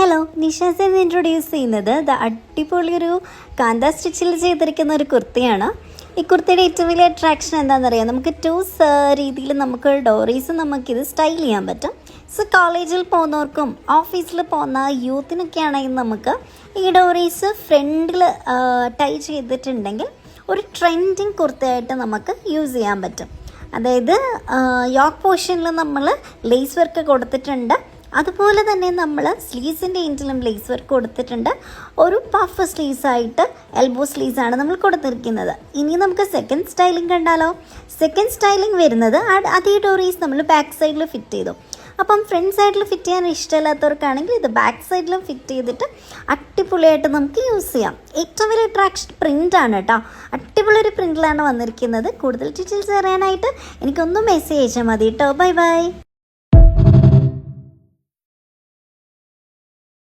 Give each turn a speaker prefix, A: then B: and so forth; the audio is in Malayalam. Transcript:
A: ഹലോ, നിഷാസ് എന്ന് ഇൻട്രൊഡ്യൂസ് ചെയ്യുന്നത് അടിപൊളിയൊരു കാന്ത സ്റ്റിച്ചിൽ ചെയ്തിരിക്കുന്ന ഒരു കുർത്തിയാണ്. ഈ കുർത്തിയുടെ ഏറ്റവും വലിയ അട്രാക്ഷൻ എന്താണെന്നറിയാം, നമുക്ക് രീതിയിൽ നമുക്ക് ഡോറീസ് നമുക്കിത് സ്റ്റൈൽ ചെയ്യാൻ പറ്റും. സോ കോളേജിൽ പോകുന്നവർക്കും ഓഫീസിൽ പോകുന്ന യൂത്തിനൊക്കെ ആണെങ്കിൽ നമുക്ക് ഈ ഡോറീസ് ഫ്രണ്ടിൽ ടൈ ചെയ്തിട്ടുണ്ടെങ്കിൽ ഒരു ട്രെൻഡിങ് കുർത്തയായിട്ട് നമുക്ക് യൂസ് ചെയ്യാൻ പറ്റും. അതായത് യോക്ക് പോർഷനിൽ നമ്മൾ ലേസ് വർക്ക് കൊടുത്തിട്ടുണ്ട്, അതുപോലെ തന്നെ നമ്മൾ സ്ലീവ്സിൻ്റെ എൻഡിലും ലേസ് വർക്ക് കൊടുത്തിട്ടുണ്ട്. ഒരു പഫ് സ്ലീവ്സായിട്ട് എൽബോ സ്ലീവ്സാണ് നമ്മൾ കൊടുത്തിരിക്കുന്നത്. ഇനി നമുക്ക് സെക്കൻഡ് സ്റ്റൈലിംഗ് കണ്ടാലോ. സെക്കൻഡ് സ്റ്റൈലിംഗ് വരുന്നത് അതേ ഡോറീസ് നമ്മൾ ബാക്ക് സൈഡിൽ ഫിറ്റ് ചെയ്തു. അപ്പം ഫ്രണ്ട് സൈഡിൽ ഫിറ്റ് ചെയ്യാൻ ഇഷ്ടമില്ലാത്തവർക്കാണെങ്കിൽ ഇത് ബാക്ക് സൈഡിലും ഫിറ്റ് ചെയ്തിട്ട് അടിപൊളിയായിട്ട് നമുക്ക് യൂസ് ചെയ്യാം. ഏറ്റവും വലിയ അട്രാക്ഷൻ പ്രിൻ്റാണ് കേട്ടോ. അടിപൊളി ഒരു പ്രിൻ്റിലാണ് വന്നിരിക്കുന്നത്. കൂടുതൽ ഡീറ്റെയിൽസ് അറിയാനായിട്ട് എനിക്കൊന്ന് മെസ്സേജ് അയച്ചാൽ മതി കേട്ടോ. Bye bye.